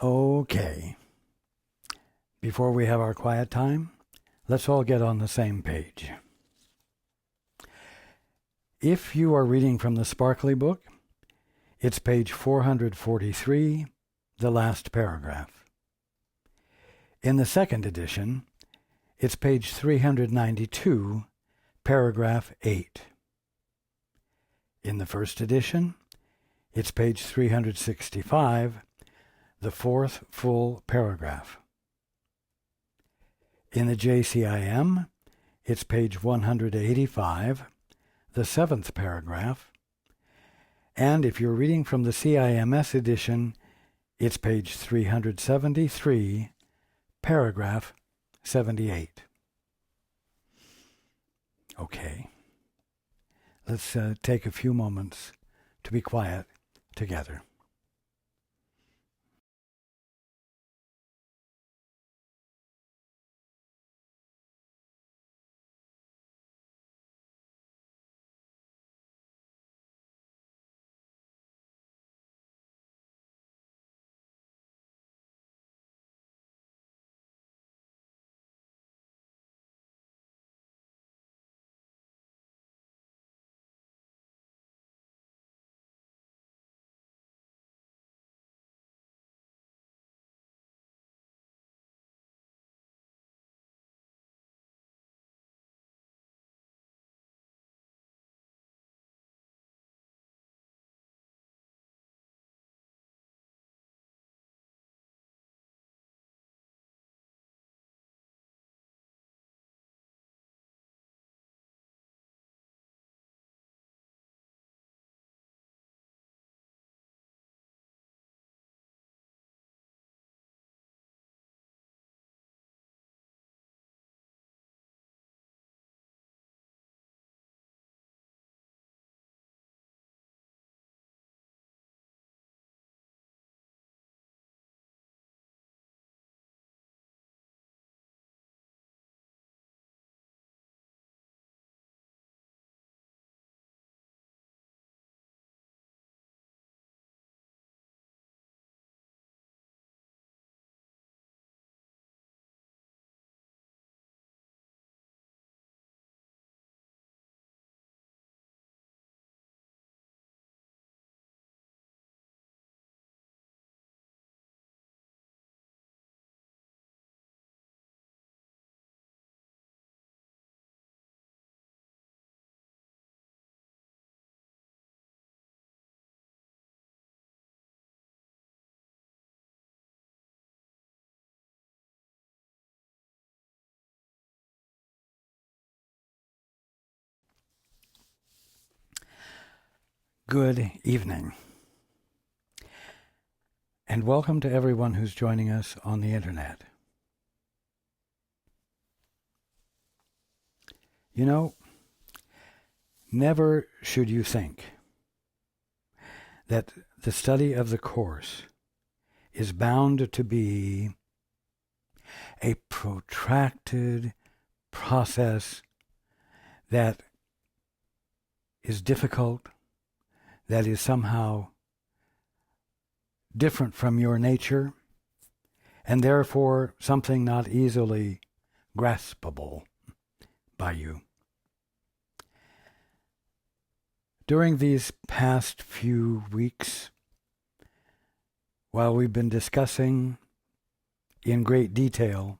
Okay. Before we have our quiet time, let's all get on the same page. If you are reading from the Sparkly book, it's page 443, the last paragraph. In the second edition, it's page 392, paragraph 8. In the first edition, it's page 365, the fourth full paragraph. In the JCIM, it's page 185, the seventh paragraph. And if you're reading from the CIMS edition, it's page 373, paragraph 78. Okay. Let's take a few moments to be quiet together. Good evening, and welcome to everyone who's joining us on the internet. You know, never should you think that the study of the Course is bound to be a protracted process that is difficult, that is somehow different from your nature, and therefore something not easily graspable by you. During these past few weeks, while we've been discussing in great detail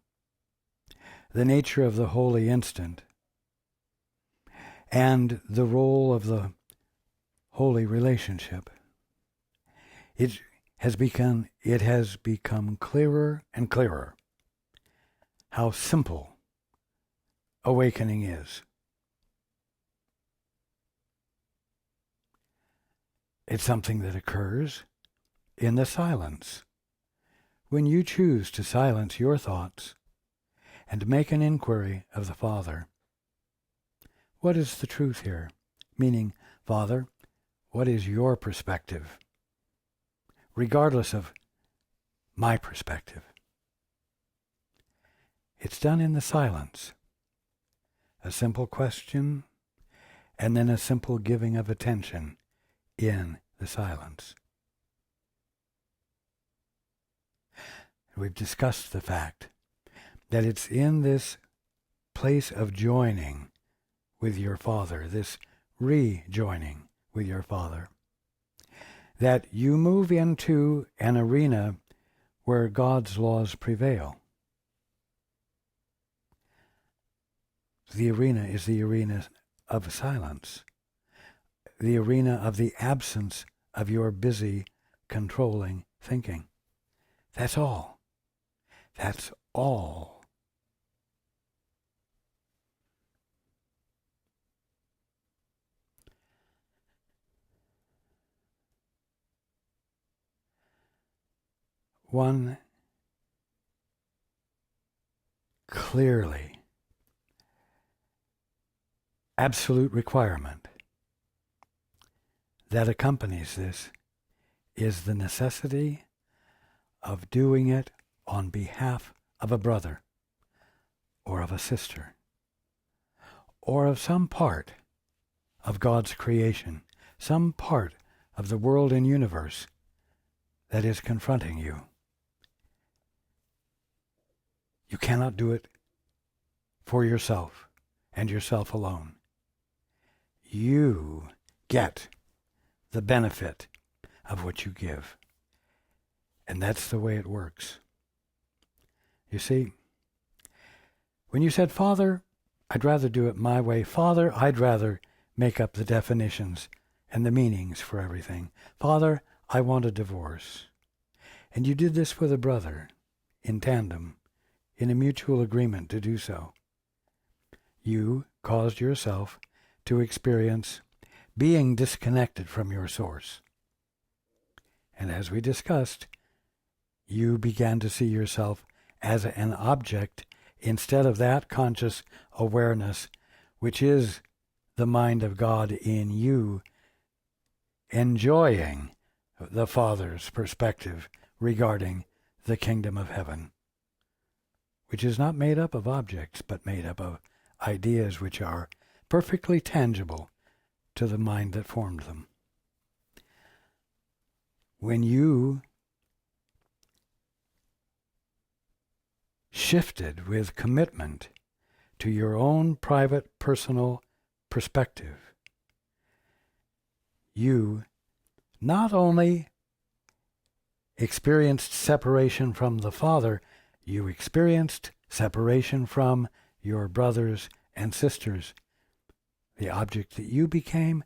the nature of the holy instant and the role of the holy relationship, it has become clearer and clearer how simple awakening is. It's something that occurs in the silence, when you choose to silence your thoughts and make an inquiry of the Father. What is the truth here? Meaning, Father, what is your perspective, regardless of my perspective? It's done in the silence. A simple question, and then a simple giving of attention in the silence. We've discussed the fact that it's in this place of joining with your Father, this rejoining with your Father, that you move into an arena where God's laws prevail. The arena is the arena of silence, the arena of the absence of your busy, controlling thinking. That's all. That's all. One clearly absolute requirement that accompanies this is the necessity of doing it on behalf of a brother or of a sister or of some part of God's creation, some part of the world and universe that is confronting you. You cannot do it for yourself and yourself alone. You get the benefit of what you give. And that's the way it works. You see, when you said, Father, I'd rather do it my way. Father, I'd rather make up the definitions and the meanings for everything. Father, I want a divorce. And you did this with a brother, in tandem, in a mutual agreement to do so. You caused yourself to experience being disconnected from your source. And as we discussed, you began to see yourself as an object instead of that conscious awareness, which is the mind of God in you, enjoying the Father's perspective regarding the kingdom of heaven, which is not made up of objects, but made up of ideas which are perfectly tangible to the mind that formed them. When you shifted with commitment to your own private, personal perspective, you not only experienced separation from the Father, you experienced separation from your brothers and sisters. The object that you became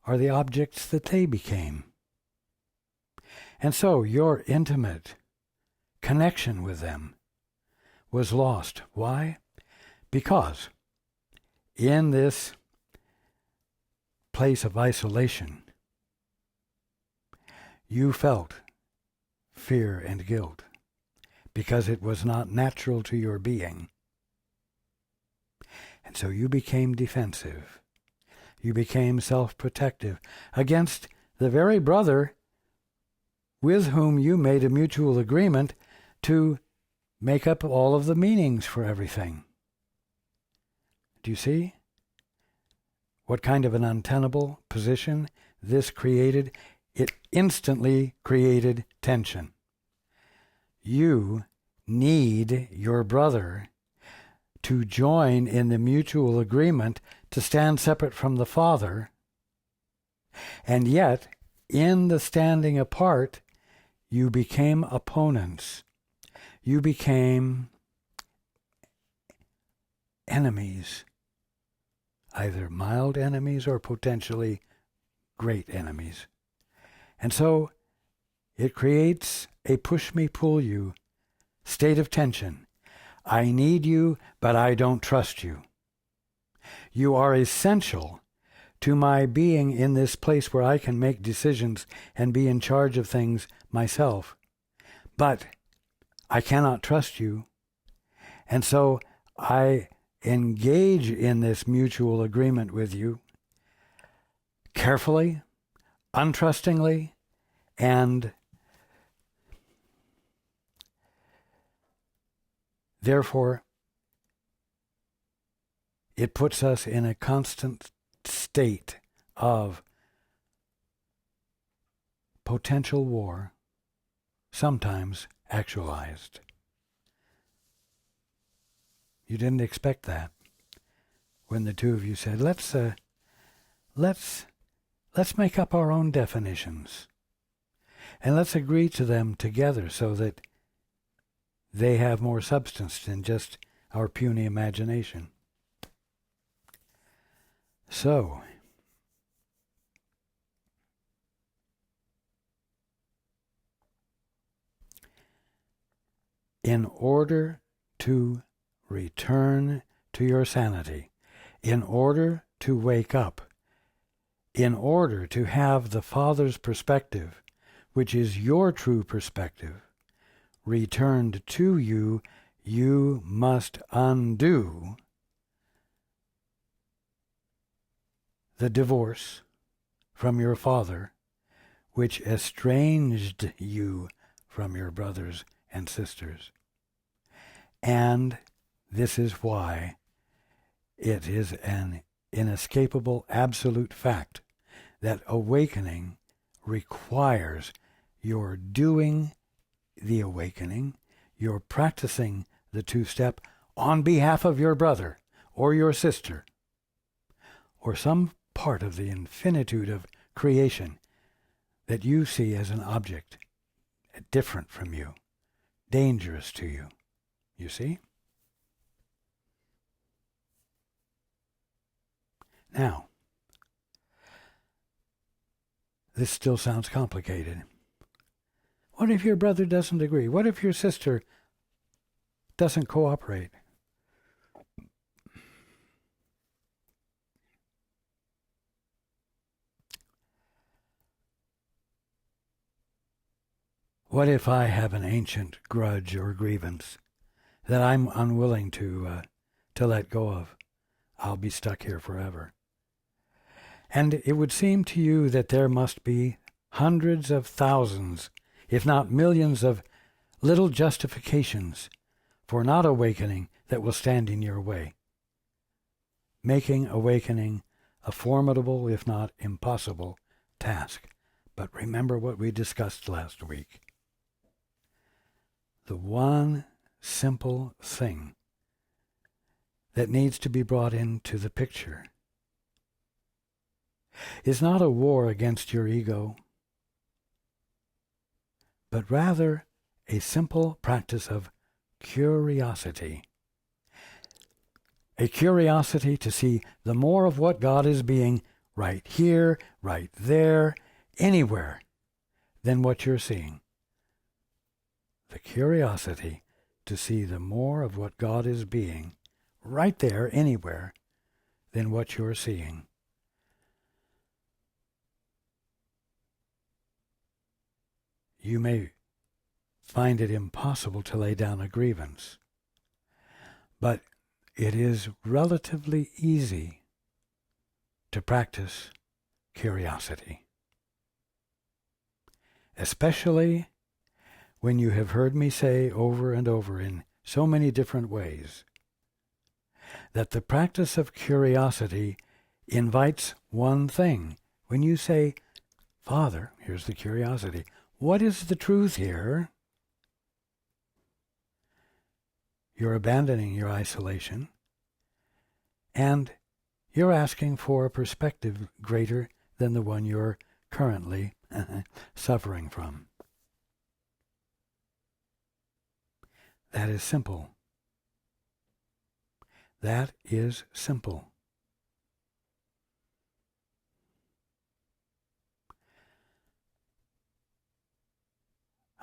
are the objects that they became. And so your intimate connection with them was lost. Why? Because in this place of isolation, you felt fear and guilt because it was not natural to your being. And so you became defensive. You became self-protective against the very brother with whom you made a mutual agreement to make up all of the meanings for everything. Do you see what kind of an untenable position this created? It instantly created tension. You need your brother to join in the mutual agreement to stand separate from the Father, and yet, in the standing apart, you became opponents. You became enemies, either mild enemies or potentially great enemies. And so it creates a push-me-pull-you state of tension. I need you, but I don't trust you. You are essential to my being in this place where I can make decisions and be in charge of things myself. But I cannot trust you. And so I engage in this mutual agreement with you carefully, untrustingly, and therefore it puts us in a constant state of potential war, sometimes actualized. You didn't expect that when the two of you said, let's make up our own definitions and let's agree to them together so that they have more substance than just our puny imagination. So, in order to return to your sanity, in order to wake up, in order to have the Father's perspective, which is your true perspective, returned to you, you must undo the divorce from your father, which estranged you from your brothers and sisters. And this is why it is an inescapable absolute fact that awakening requires your doing the awakening, your practicing the two-step on behalf of your brother or your sister or some part of the infinitude of creation that you see as an object different from you, dangerous to you. You see? Now, this still sounds complicated. What if your brother doesn't agree? What if your sister doesn't cooperate? What if I have an ancient grudge or grievance that I'm unwilling to let go of? I'll be stuck here forever. And it would seem to you that there must be hundreds of thousands, if not millions, of little justifications for not awakening that will stand in your way, making awakening a formidable, if not impossible, task. But remember what we discussed last week. The one simple thing that needs to be brought into the picture is not a war against your ego, but rather a simple practice of curiosity. A curiosity to see the more of what God is being right here, right there, anywhere than what you're seeing. The curiosity to see the more of what God is being right there, anywhere, than what you're seeing. You may find it impossible to lay down a grievance, but it is relatively easy to practice curiosity, especially when you have heard me say over and over in so many different ways that the practice of curiosity invites one thing. When you say, Father, here's the curiosity, what is the truth here? You're abandoning your isolation, and you're asking for a perspective greater than the one you're currently suffering from. That is simple. That is simple.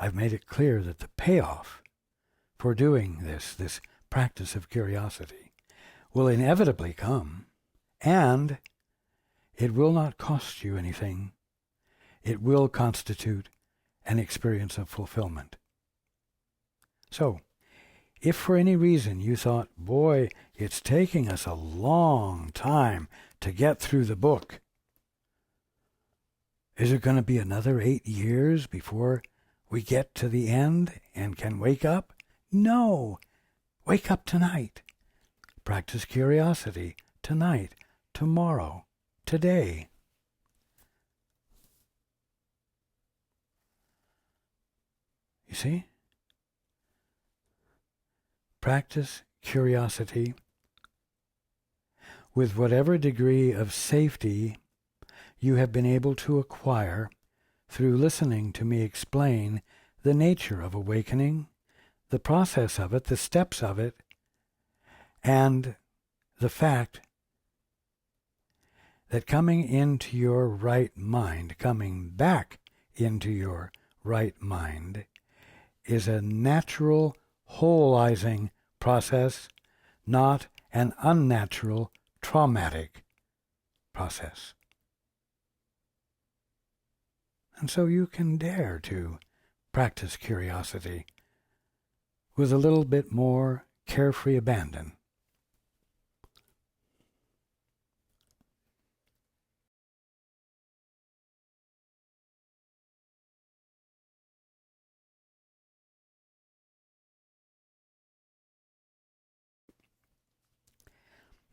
I've made it clear that the payoff for doing this practice of curiosity, will inevitably come, and it will not cost you anything. It will constitute an experience of fulfillment. So, if for any reason you thought, boy, it's taking us a long time to get through the book, is it going to be another 8 years before we get to the end and can wake up? No. Wake up tonight. Practice curiosity tonight, tomorrow, today. You see? Practice curiosity with whatever degree of safety you have been able to acquire through listening to me explain the nature of awakening, the process of it, the steps of it, and the fact that coming into your right mind, coming back into your right mind, is a natural wholizing process, not an unnatural traumatic process. And so you can dare to practice curiosity with a little bit more carefree abandon.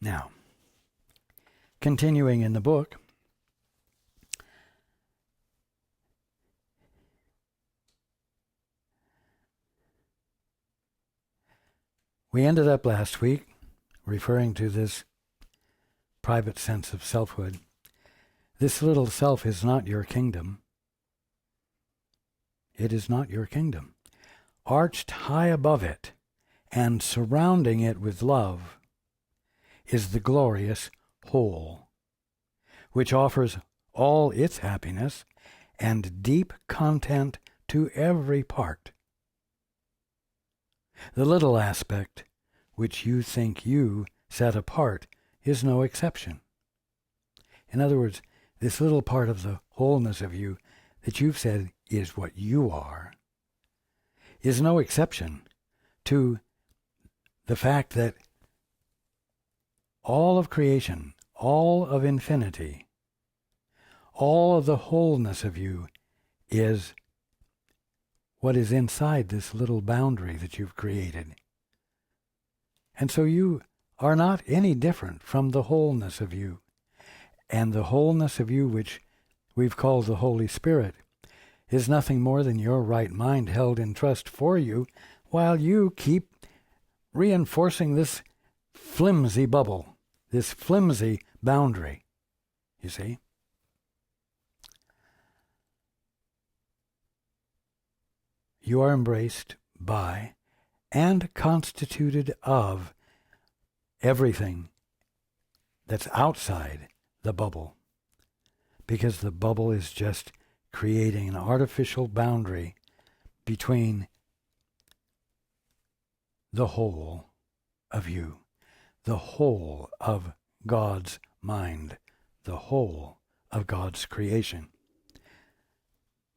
Now, continuing in the book, we ended up last week referring to this private sense of selfhood. This little self is not your kingdom. It is not your kingdom. Arched high above it and surrounding it with love is the glorious whole, which offers all its happiness and deep content to every part. The little aspect which you think you set apart is no exception. In other words, this little part of the wholeness of you that you've said is what you are is no exception to the fact that all of creation, all of infinity, all of the wholeness of you is what is inside this little boundary that you've created. And so you are not any different from the wholeness of you. And the wholeness of you, which we've called the Holy Spirit, is nothing more than your right mind held in trust for you while you keep reinforcing this flimsy bubble, this flimsy boundary, you see? You are embraced by and constituted of everything that's outside the bubble, because the bubble is just creating an artificial boundary between the whole of you, the whole of God's mind, the whole of God's creation.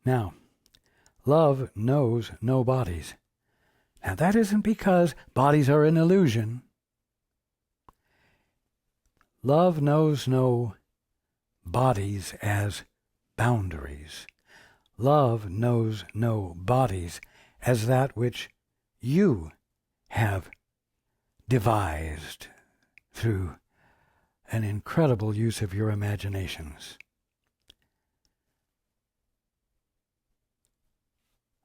Now, love knows no bodies. Now, that isn't because bodies are an illusion. Love knows no bodies as boundaries. Love knows no bodies as that which you have devised through an incredible use of your imaginations.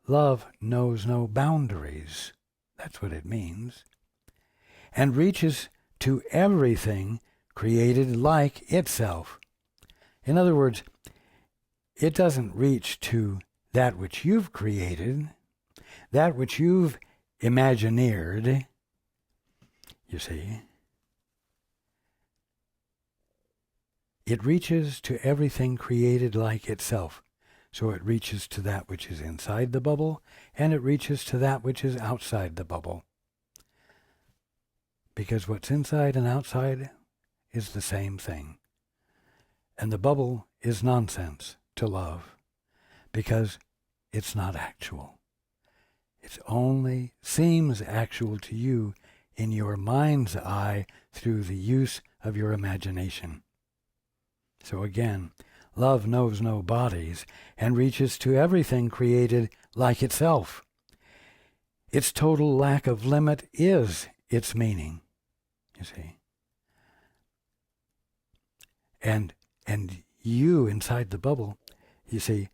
Love knows no boundaries. That's what it means. And reaches to everything created like itself. In other words, it doesn't reach to that which you've created, that which you've imagineered, you see. It reaches to everything created like itself. So it reaches to that which is inside the bubble, and it reaches to that which is outside the bubble. Because what's inside and outside is the same thing. And the bubble is nonsense to love, because it's not actual. It only seems actual to you in your mind's eye through the use of your imagination. So again, love knows no bodies and reaches to everything created like itself. Its total lack of limit is its meaning, you see. And you inside the bubble, you see,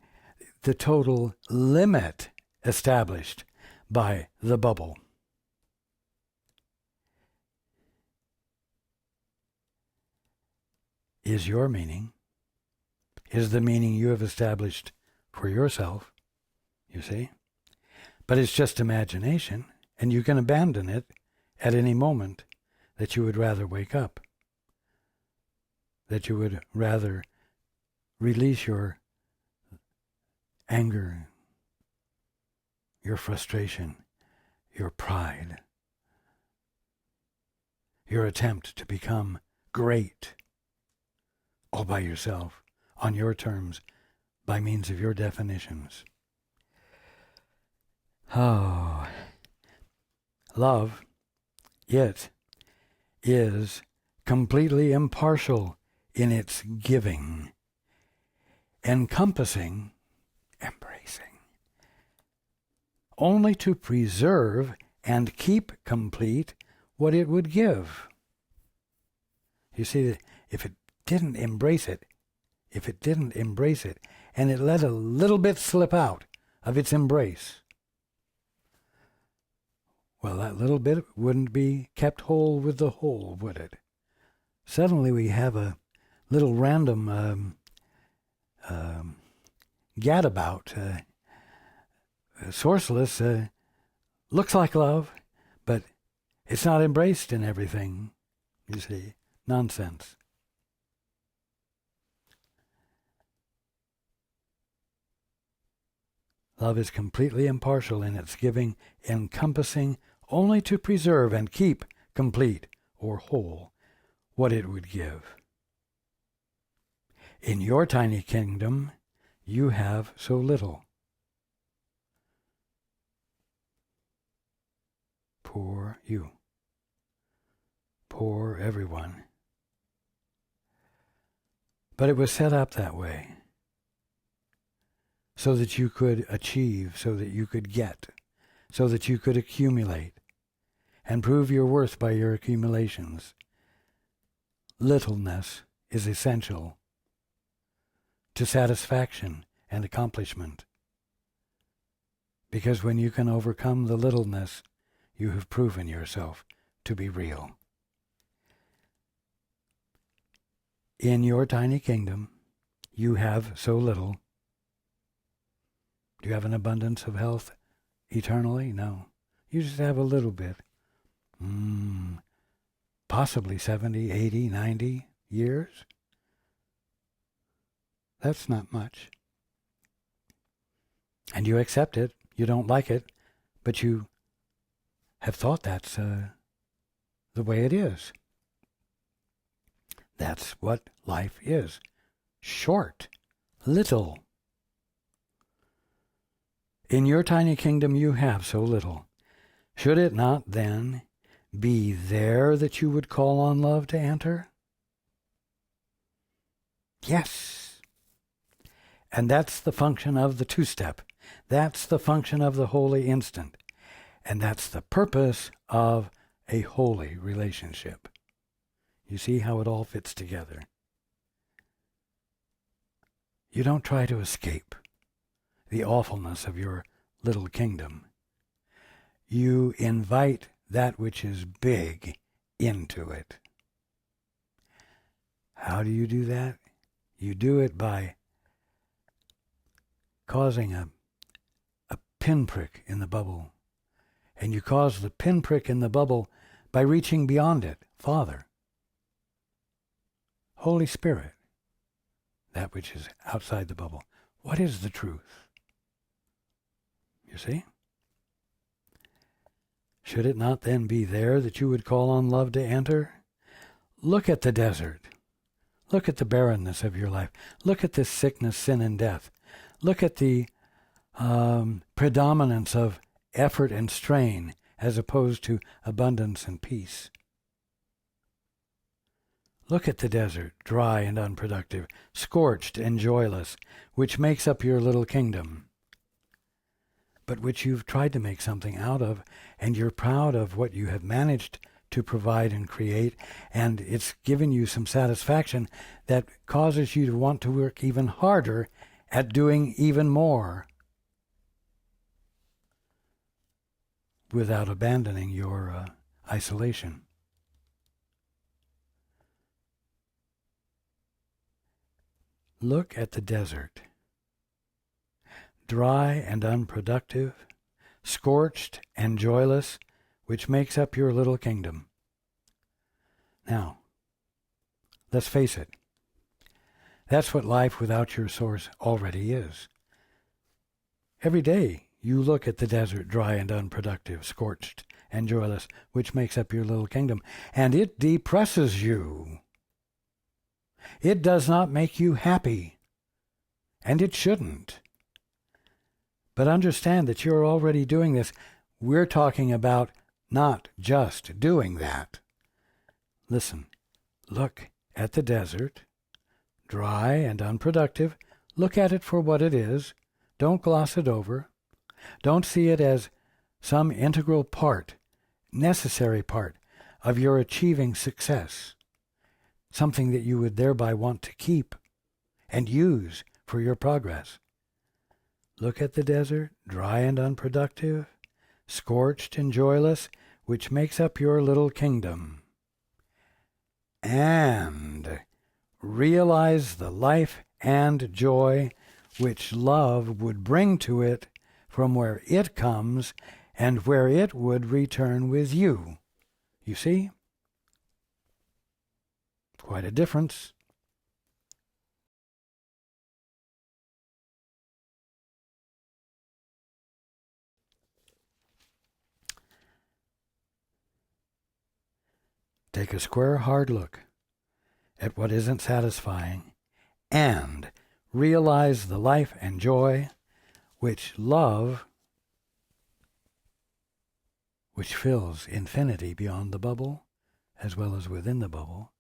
the total limit established by the bubble is your meaning, is the meaning you have established for yourself, you see. But it's just imagination, and you can abandon it at any moment that you would rather wake up, that you would rather release your anger, your frustration, your pride, your attempt to become great all by yourself, on your terms, by means of your definitions. Oh, love, it is completely impartial in its giving, encompassing, embracing, only to preserve and keep complete what it would give. You see, if it didn't embrace it, and it let a little bit slip out of its embrace, well, that little bit wouldn't be kept whole with the whole, would it? Suddenly we have a little random gadabout, sourceless, looks like love, but it's not embraced in everything, you see. Nonsense. Love is completely impartial in its giving, encompassing only to preserve and keep complete or whole what it would give. In your tiny kingdom, you have so little. Poor you. Poor everyone. But it was set up that way, so that you could achieve, so that you could get, so that you could accumulate, and prove your worth by your accumulations. Littleness is essential to satisfaction and accomplishment, because when you can overcome the littleness, you have proven yourself to be real. In your tiny kingdom, you have so little. Do you have an abundance of health eternally? No. You just have a little bit. Possibly 70, 80, 90 years. That's not much. And you accept it. You don't like it, but you have thought that's the way it is. That's what life is. Short. Little. In your tiny kingdom you have so little. Should it not, then, be there that you would call on love to enter? Yes. And that's the function of the two-step. That's the function of the holy instant. And that's the purpose of a holy relationship. You see how it all fits together. You don't try to escape the awfulness of your little kingdom. You invite that which is big into it. How do you do that? You do it by causing a pinprick in the bubble. And you cause the pinprick in the bubble by reaching beyond it. Father, Holy Spirit, that which is outside the bubble. What is the truth? You see? Should it not then be there that you would call on love to enter? Look at the desert. Look at the barrenness of your life. Look at this sickness, sin, and death. Look at the predominance of effort and strain as opposed to abundance and peace. Look at the desert, dry and unproductive, scorched and joyless, which makes up your little kingdom, but which you've tried to make something out of, and you're proud of what you have managed to provide and create, and it's given you some satisfaction that causes you to want to work even harder at doing even more without abandoning your isolation. Look at the desert, dry and unproductive, scorched and joyless, which makes up your little kingdom. Now, let's face it. That's what life without your source already is. Every day you look at the desert, dry and unproductive, scorched and joyless, which makes up your little kingdom, and it depresses you. It does not make you happy, and it shouldn't. But understand that you're already doing this. We're talking about not just doing that. Listen, look at the desert, dry and unproductive. Look at it for what it is. Don't gloss it over. Don't see it as some integral part, necessary part of your achieving success, something that you would thereby want to keep and use for your progress. Look at the desert, dry and unproductive, scorched and joyless, which makes up your little kingdom. And realize the life and joy which love would bring to it from where it comes and where it would return with you. You see? Quite a difference. Take a square, hard look at what isn't satisfying and realize the life and joy which love, which fills infinity beyond the bubble as well as within the bubble,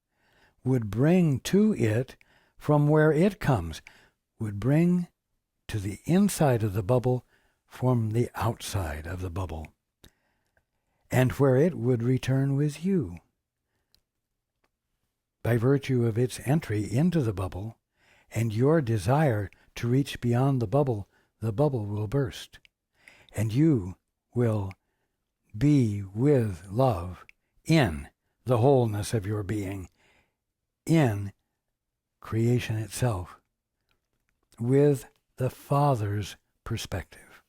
would bring to it from where it comes, would bring to the inside of the bubble from the outside of the bubble, and where it would return with you. By virtue of its entry into the bubble and your desire to reach beyond the bubble will burst, and you will be with love in the wholeness of your being, in creation itself, with the Father's perspective.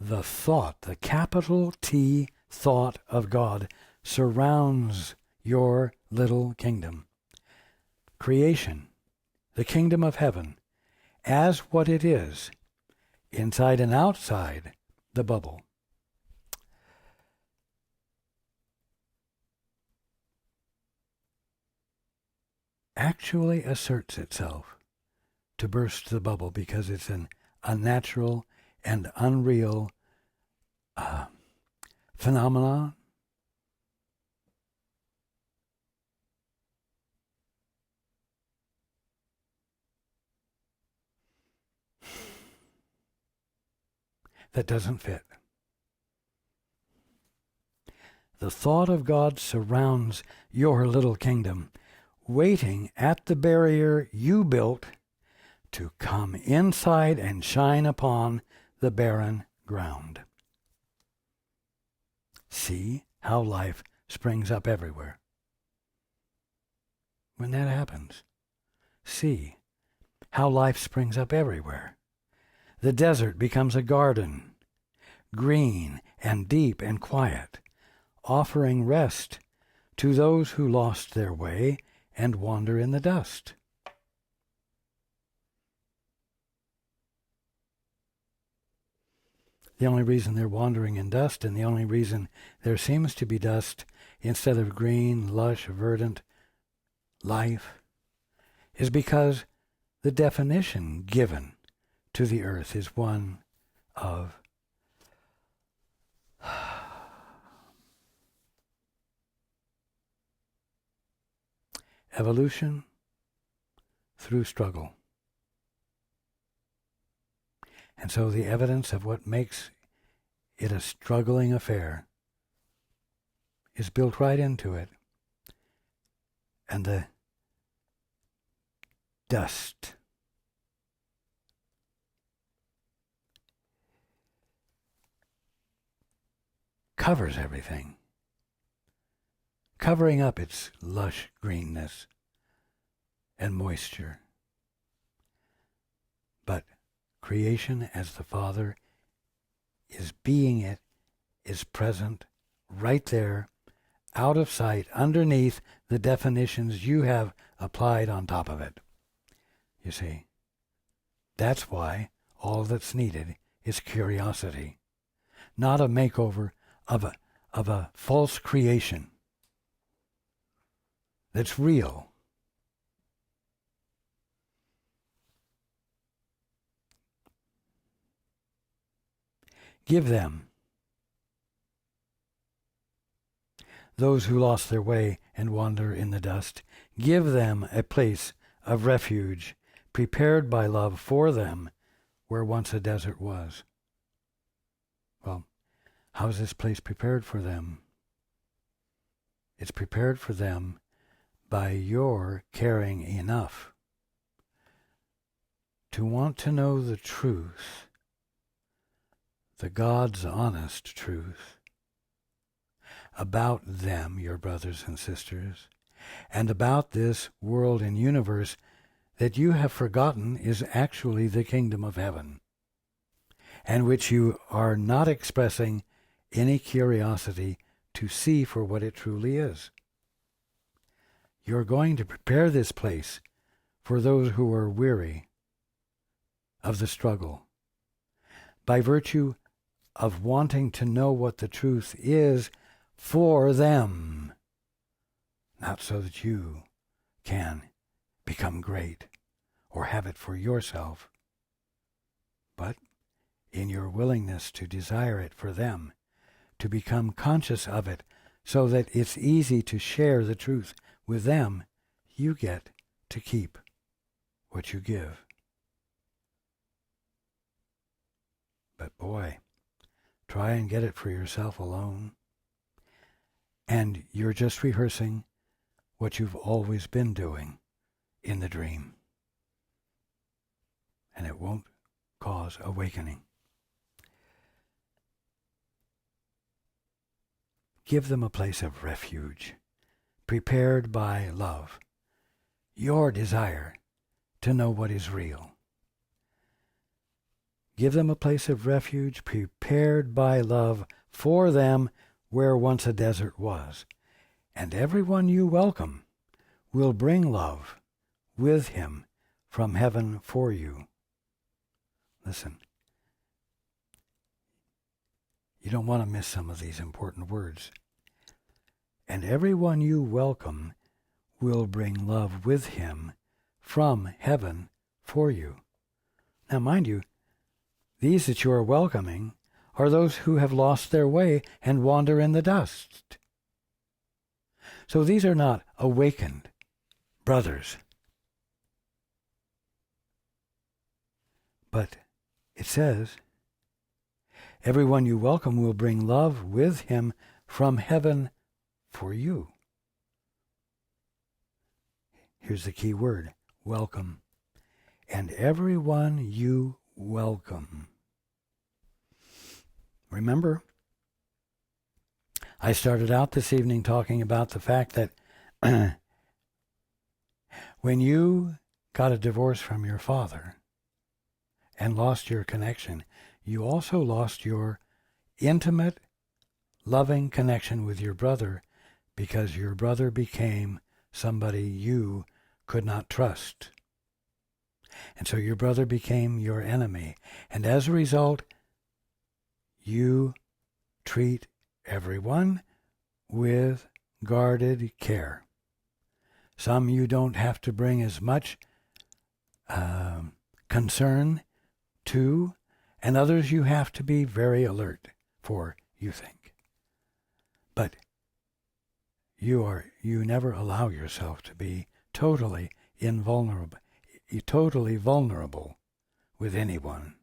The thought, the capital T thought of God surrounds your little kingdom. Creation, the kingdom of heaven, as what it is, inside and outside the bubble. Actually asserts itself to burst the bubble because it's an unnatural and unreal phenomenon. That doesn't fit. The thought of God surrounds your little kingdom, waiting at the barrier you built to come inside and shine upon the barren ground. See how life springs up everywhere. When that happens, see how life springs up everywhere. The desert becomes a garden, green and deep and quiet, offering rest to those who lost their way and wander in the dust. The only reason they're wandering in dust, and the only reason there seems to be dust instead of green, lush, verdant life, is because the definition given to the earth is one of evolution through struggle. And so the evidence of what makes it a struggling affair is built right into it. And the dust covers everything, covering up its lush greenness and moisture. But creation, as the Father is being it, is present right there, out of sight, underneath the definitions you have applied on top of it. You see, that's why all that's needed is curiosity, not a makeover of a false creation that's real. Give them, those who lost their way and wander in the dust, give them a place of refuge prepared by love for them where once a desert was. Well, how's this place prepared for them? It's prepared for them by your caring enough to want to know the truth, the God's honest truth, about them, your brothers and sisters, and about this world and universe that you have forgotten is actually the kingdom of heaven, and which you are not expressing any curiosity to see for what it truly is. You're going to prepare this place for those who are weary of the struggle, by virtue of wanting to know what the truth is for them, not so that you can become great or have it for yourself, but in your willingness to desire it for them, to become conscious of it so that it's easy to share the truth with them, you get to keep what you give. But boy, try and get it for yourself alone, and you're just rehearsing what you've always been doing in the dream, and it won't cause awakening. Give them a place of refuge, prepared by love, your desire to know what is real. Give them a place of refuge, prepared by love for them where once a desert was. And everyone you welcome will bring love with him from heaven for you. Listen, you don't want to miss some of these important words. And everyone you welcome will bring love with him from heaven for you. Now, mind you, these that you are welcoming are those who have lost their way and wander in the dust. So these are not awakened brothers. But it says, everyone you welcome will bring love with him from heaven for you. Here's the key word, welcome. And everyone you welcome. Remember, I started out this evening talking about the fact that when you got a divorce from your father and lost your connection, you also lost your intimate, loving connection with your brother, because your brother became somebody you could not trust. And so your brother became your enemy. And as a result, you treat everyone with guarded care. Some you don't have to bring as much concern to, and others you have to be very alert for, you think. But you never allow yourself to be totally vulnerable with anyone,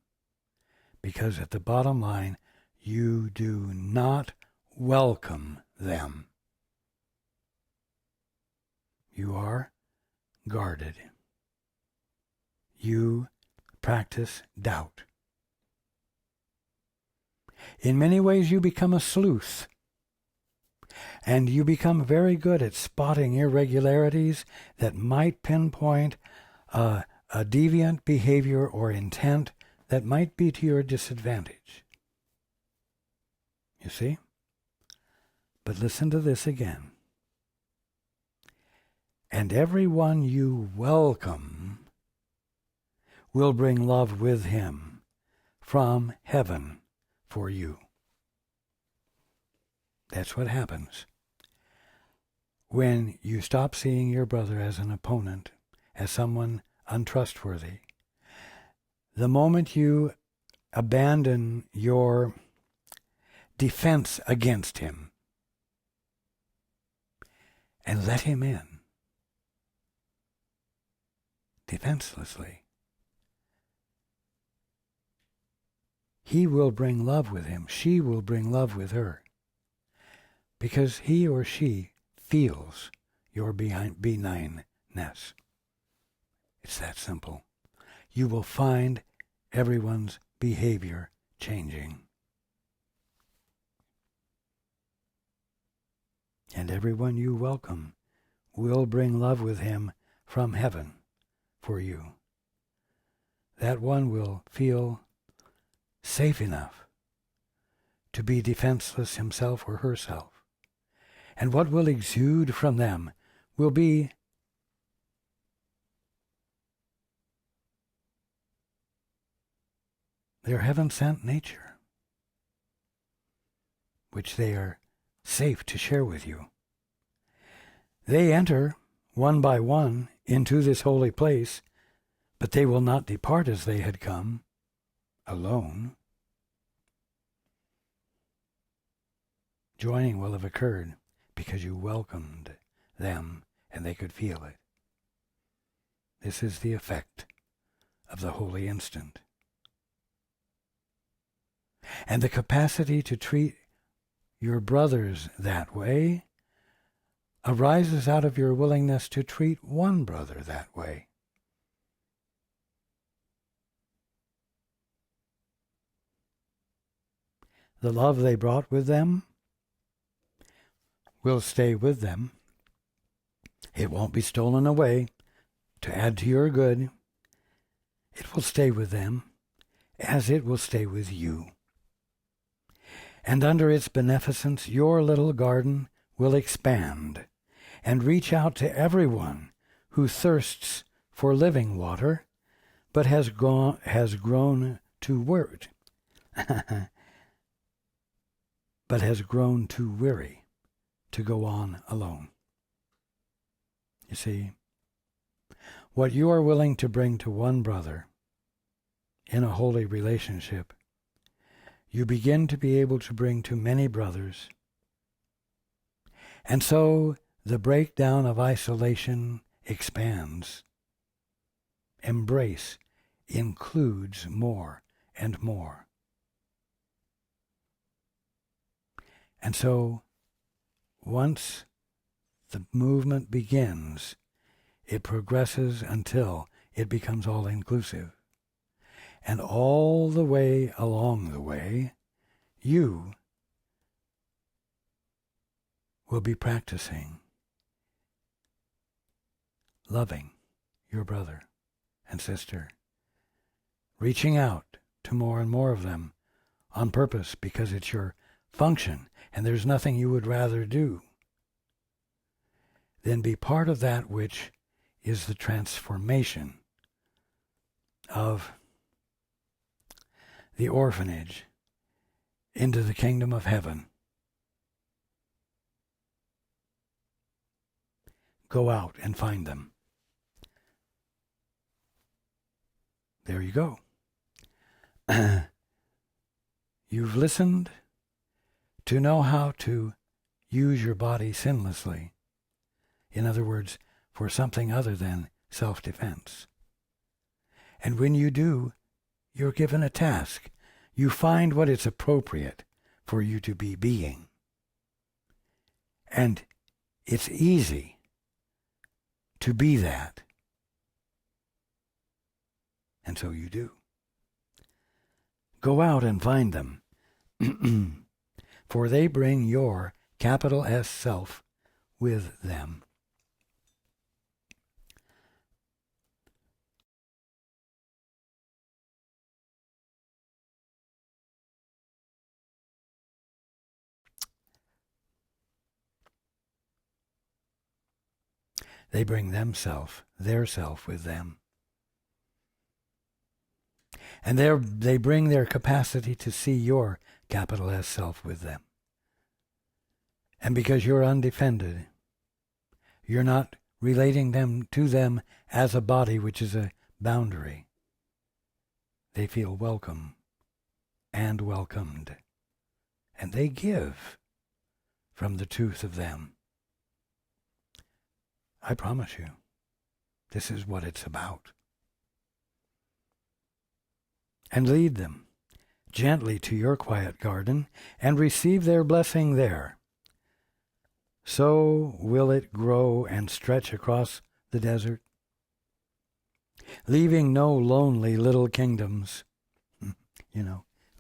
because at the bottom line, you do not welcome them. You are guarded. You practice doubt. In many ways, you become a sleuth. And you become very good at spotting irregularities that might pinpoint a deviant behavior or intent that might be to your disadvantage. You see? But listen to this again. And everyone you welcome will bring love with him from heaven for you. That's what happens when you stop seeing your brother as an opponent, as someone untrustworthy. The moment you abandon your defense against him and let him in defenselessly, he will bring love with him. She will bring love with her, because he or she feels your benignness. It's that simple. You will find everyone's behavior changing. And everyone you welcome will bring love with him from heaven for you. That one will feel safe enough to be defenseless himself or herself. And what will exude from them will be their heaven-sent nature, which they are safe to share with you. They enter one by one into this holy place, but they will not depart as they had come, alone. Joining will have occurred because you welcomed them and they could feel it. This is the effect of the holy instant. And the capacity to treat your brothers that way arises out of your willingness to treat one brother that way. The love they brought with them will stay with them. It won't be stolen away to add to your good. It will stay with them as it will stay with you. And under its beneficence, your little garden will expand and reach out to everyone who thirsts for living water, but has grown too weary to go on alone. You see, what you are willing to bring to one brother in a holy relationship, you begin to be able to bring to many brothers. And so the breakdown of isolation expands. Embrace includes more and more. And so once the movement begins, it progresses until it becomes all-inclusive. And all the way along the way, you will be practicing loving your brother and sister, reaching out to more and more of them on purpose because it's your function and there's nothing you would rather do than be part of that which is the transformation of the orphanage into the kingdom of heaven. Go out and find them. There you go. You've listened to know how to use your body sinlessly. In other words, for something other than self-defense. And when you do, you're given a task. You find what it's appropriate for you to be being. And it's easy to be that. And so you do. Go out and find them, for they bring your capital S self, with them. They bring themself, their self with them. And they bring their capacity to see your capital S self with them. And because you're undefended, you're not relating them to them as a body, which is a boundary. They feel welcome and welcomed. And they give from the truth of them. I promise you, this is what it's about. And lead them gently to your quiet garden and receive their blessing there. So will it grow and stretch across the desert, leaving no lonely little kingdoms,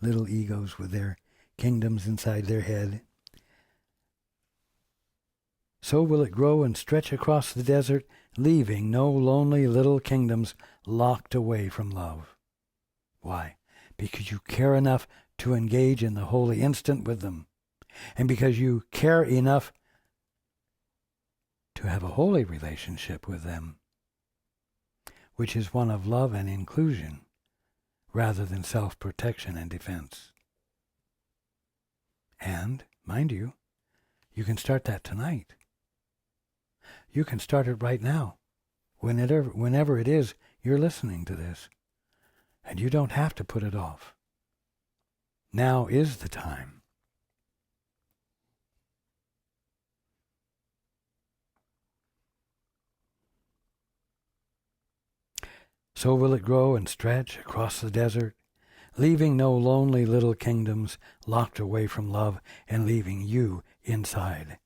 little egos with their kingdoms inside their head. So will it grow and stretch across the desert, leaving no lonely little kingdoms locked away from love. Why? Because you care enough to engage in the holy instant with them, and because you care enough to have a holy relationship with them, which is one of love and inclusion, rather than self-protection and defense. And, mind you, you can start that tonight. You can start it right now, whenever it is you're listening to this. And you don't have to put it off. Now is the time. So will it grow and stretch across the desert, leaving no lonely little kingdoms locked away from love and leaving you inside.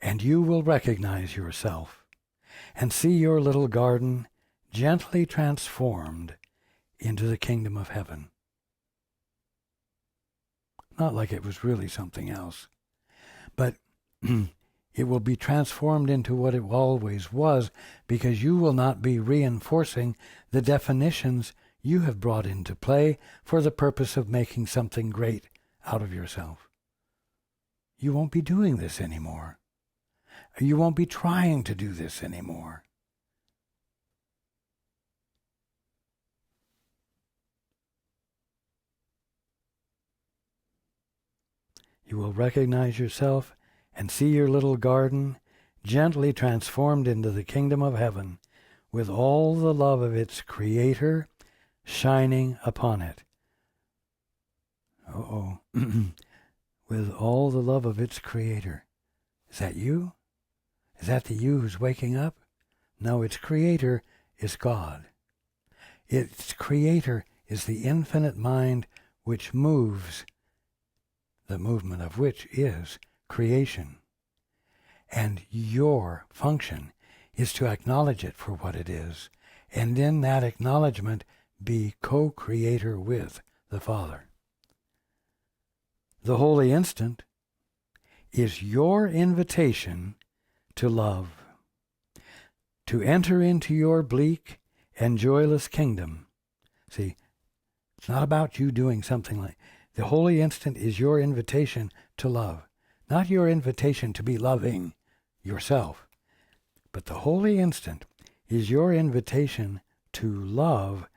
And you will recognize yourself and see your little garden gently transformed into the kingdom of heaven. Not like it was really something else, but it will be transformed into what it always was, because you will not be reinforcing the definitions you have brought into play for the purpose of making something great out of yourself. You won't be doing this anymore. You won't be trying to do this anymore. You will recognize yourself and see your little garden gently transformed into the kingdom of heaven, with all the love of its creator shining upon it. With all the love of its creator. Is that you? Is that the you who's waking up? No, its creator is God. Its creator is the infinite mind which moves, the movement of which is creation. And your function is to acknowledge it for what it is, and in that acknowledgement be co-creator with the Father. The holy instant is your invitation to love, to enter into your bleak and joyless kingdom. See, it's not about you doing something like the holy instant is your invitation to love, not your invitation to be loving yourself, but the holy instant is your invitation to love,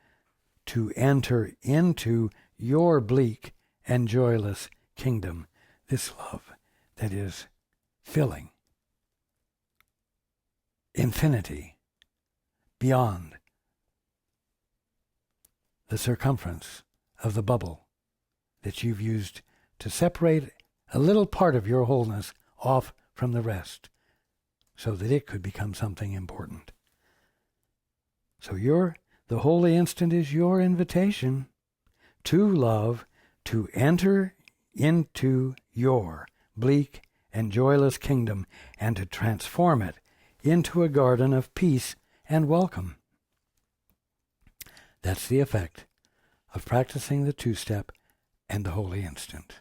to enter into your bleak and joyless kingdom, this love that is filling infinity beyond the circumference of the bubble that you've used to separate a little part of your wholeness off from the rest so that it could become something important. So the holy instant is your invitation to love, to enter into your bleak and joyless kingdom and to transform it into a garden of peace and welcome. That's the effect of practicing the two-step and the holy instant.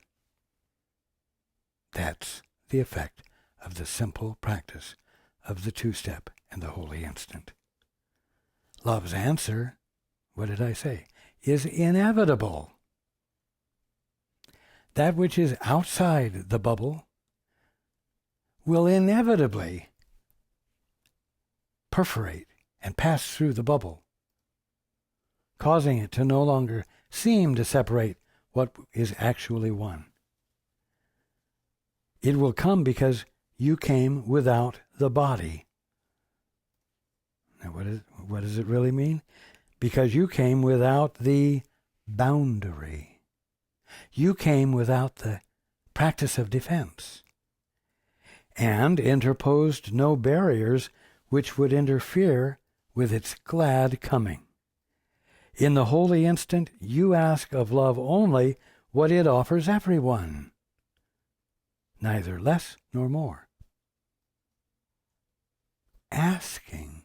That's the effect of the simple practice of the two-step and the holy instant. Love's answer, what did I say, is inevitable. That which is outside the bubble will inevitably perforate and pass through the bubble, causing it to no longer seem to separate what is actually one. It will come because you came without the body. Now, what does it really mean? Because you came without the boundary. You came without the practice of defense, and interposed no barriers which would interfere with its glad coming. In the holy instant, you ask of love only what it offers everyone, neither less nor more. Asking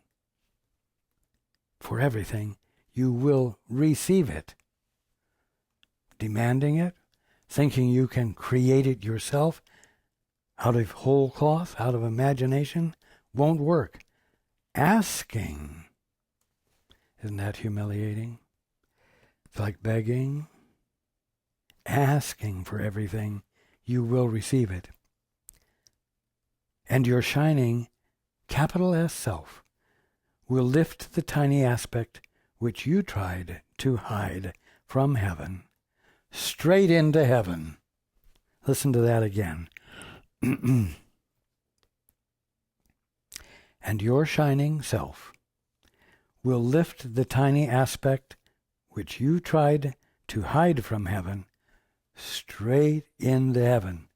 for everything, you will receive it. Demanding it, thinking you can create it yourself out of whole cloth, out of imagination, won't work. Asking, isn't that humiliating? It's like begging. Asking for everything, you will receive it. And your shining, capital S self, will lift the tiny aspect which you tried to hide from heaven, straight into heaven. Listen to that again. And your shining self will lift the tiny aspect which you tried to hide from heaven, straight into heaven.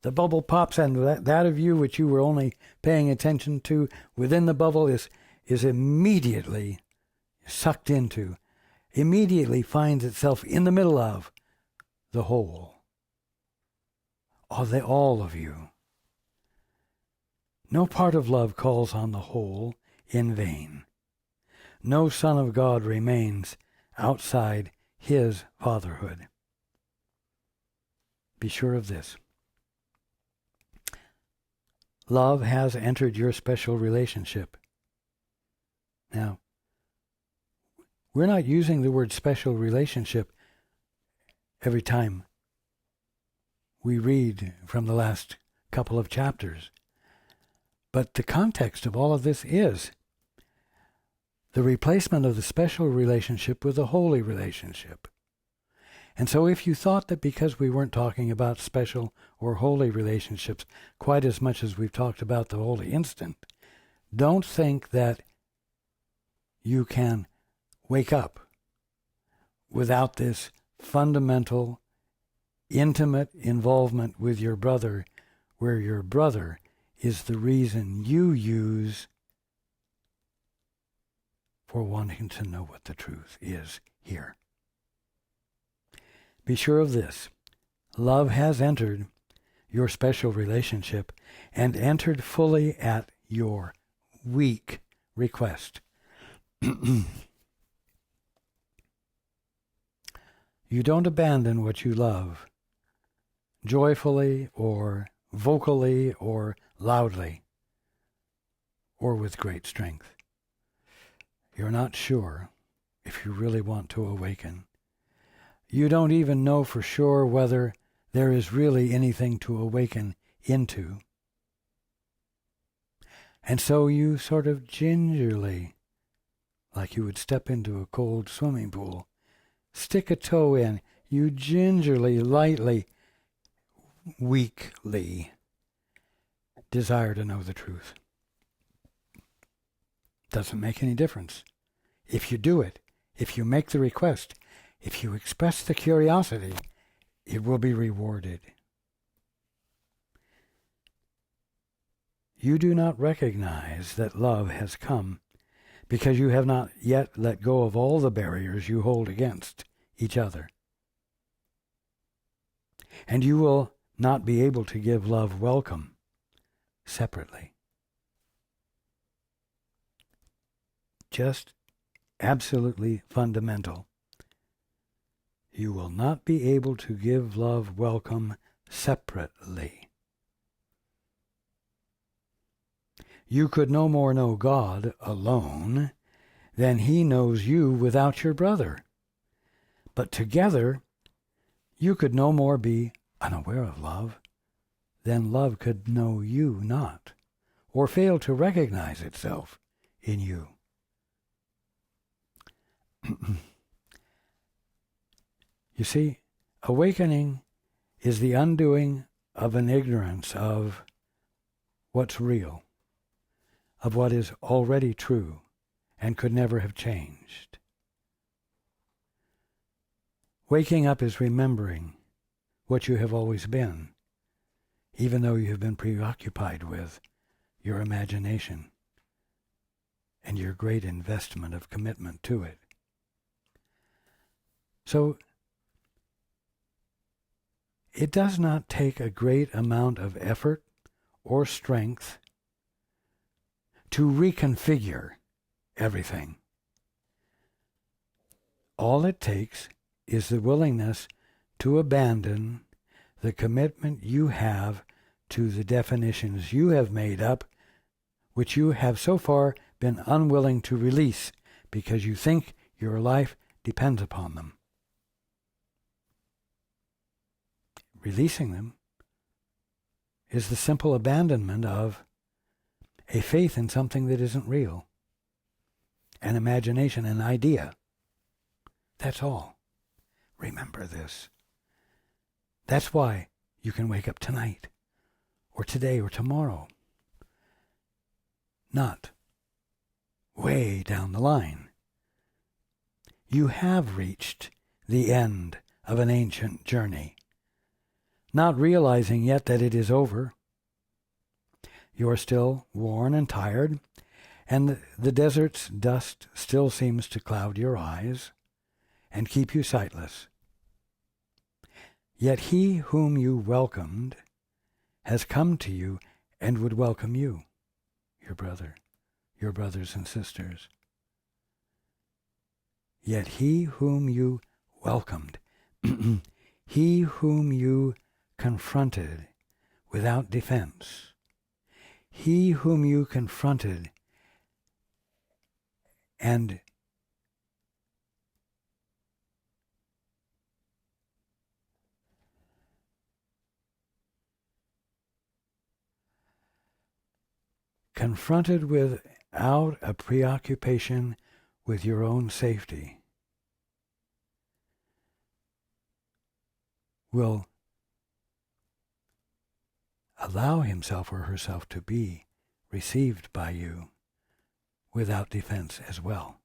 The bubble pops, and that of you which you were only paying attention to within the bubble is immediately sucked into, immediately finds itself in the middle of the whole, all of you. No part of love calls on the whole in vain. No Son of God remains outside his fatherhood. Be sure of this. Love has entered your special relationship. Now, we're not using the word special relationship every time we read from the last couple of chapters. But the context of all of this is the replacement of the special relationship with the holy relationship. And so if you thought that because we weren't talking about special or holy relationships quite as much as we've talked about the holy instant, don't think that you can wake up without this fundamental, intimate involvement with your brother, where your brother is the reason you use for wanting to know what the truth is here. Be sure of this. Love has entered your special relationship and entered fully at your weak request. You don't abandon what you love joyfully or vocally or loudly or with great strength. You're not sure if you really want to awaken. You don't even know for sure whether there is really anything to awaken into. And so you sort of gingerly, like you would step into a cold swimming pool, stick a toe in. You gingerly, lightly, weakly desire to know the truth. Doesn't make any difference. If you do it, if you make the request, if you express the curiosity, it will be rewarded. You do not recognize that love has come because you have not yet let go of all the barriers you hold against each other. And you will not be able to give love welcome separately. Just absolutely fundamental. You will not be able to give love welcome separately. You could no more know God alone than he knows you without your brother. But together, you could no more be unaware of love than love could know you not, or fail to recognize itself in you. You see, awakening is the undoing of an ignorance of what's real, of what is already true and could never have changed. Waking up is remembering what you have always been, even though you have been preoccupied with your imagination and your great investment of commitment to it. So, it does not take a great amount of effort or strength to reconfigure everything. All it takes is the willingness to abandon the commitment you have to the definitions you have made up, which you have so far been unwilling to release because you think your life depends upon them. Releasing them is the simple abandonment of a faith in something that isn't real, an imagination, an idea. That's all. Remember this. That's why you can wake up tonight, or today, or tomorrow. Not way down the line. You have reached the end of an ancient journey, not realizing yet that it is over. You are still worn and tired, and the desert's dust still seems to cloud your eyes and keep you sightless. Yet he whom you welcomed has come to you and would welcome you, your brother, your brothers and sisters. Yet he whom you welcomed, he whom you confronted without defense, he whom you confronted and confronted without a preoccupation with your own safety, will allow himself or herself to be received by you without defense as well.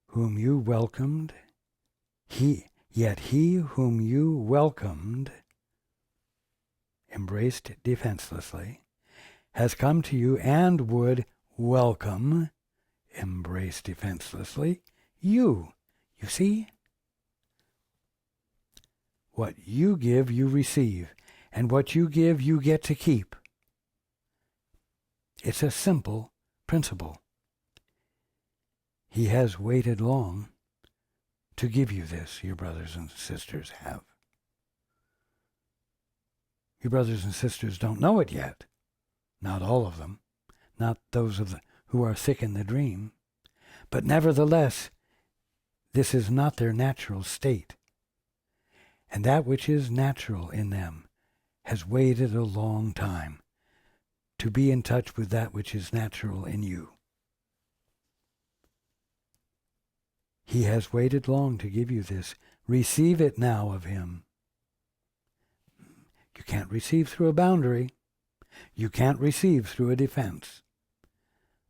Whom you welcomed, yet he whom you welcomed, embraced defenselessly, has come to you and would welcome, embrace defenselessly, you. You see? What you give, you receive, and what you give, you get to keep. It's a simple principle. He has waited long to give you this, your brothers and sisters have. Your brothers and sisters don't know it yet. Not all of them. Not those who are thick in the dream. But nevertheless, this is not their natural state. And that which is natural in them has waited a long time to be in touch with that which is natural in you. He has waited long to give you this. Receive it now of him. You can't receive through a boundary. You can't receive through a defense.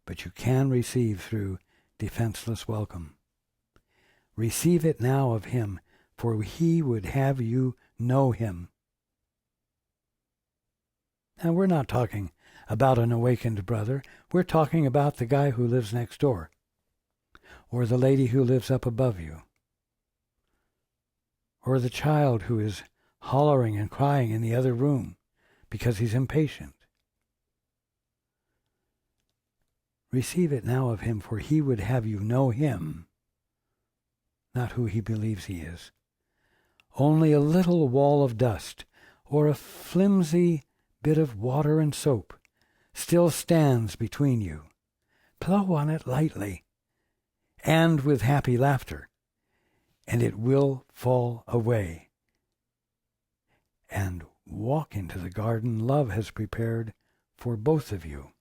But you can receive through defenseless welcome. Receive it now of him, for he would have you know him. Now, we're not talking about an awakened brother. We're talking about the guy who lives next door, or the lady who lives up above you, or the child who is hollering and crying in the other room because he's impatient. Receive it now of him, for he would have you know him, not who he believes he is. Only a little wall of dust, or a flimsy bit of water and soap still stands between you, blow on it lightly and with happy laughter, and it will fall away. And walk into the garden love has prepared for both of you.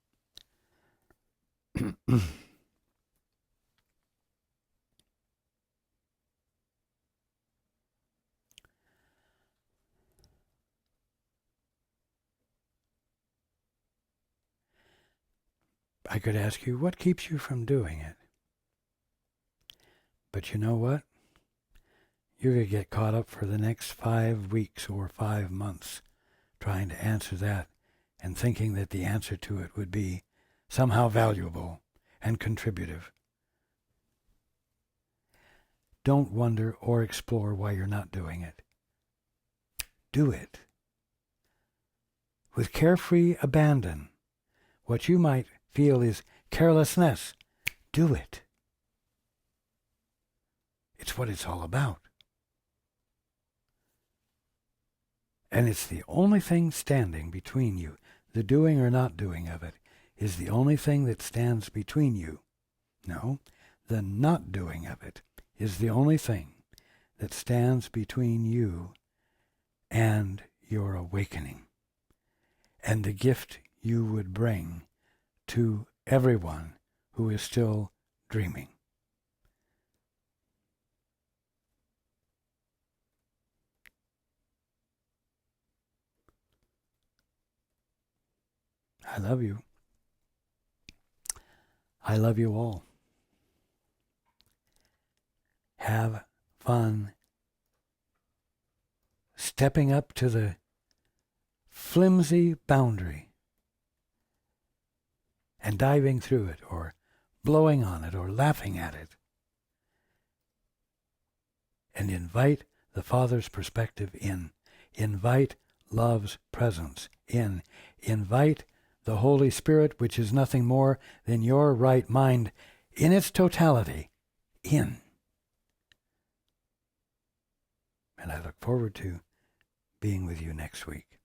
I could ask you, what keeps you from doing it? But you know what? You're going to get caught up for the next 5 weeks or 5 months trying to answer that and thinking that the answer to it would be somehow valuable and contributive. Don't wonder or explore why you're not doing it. Do it. With carefree abandon. What you might feel is carelessness. Do it. It's what it's all about. And it's the only thing standing between you. The doing or not doing of it is the only thing that stands between you. No, the not doing of it is the only thing that stands between you and your awakening and the gift you would bring to everyone who is still dreaming. I love you. I love you all. Have fun stepping up to the flimsy boundary and diving through it or blowing on it or laughing at it. And invite the Father's perspective in. Invite love's presence in. Invite the Holy Spirit, which is nothing more than your right mind in its totality, in. And I look forward to being with you next week.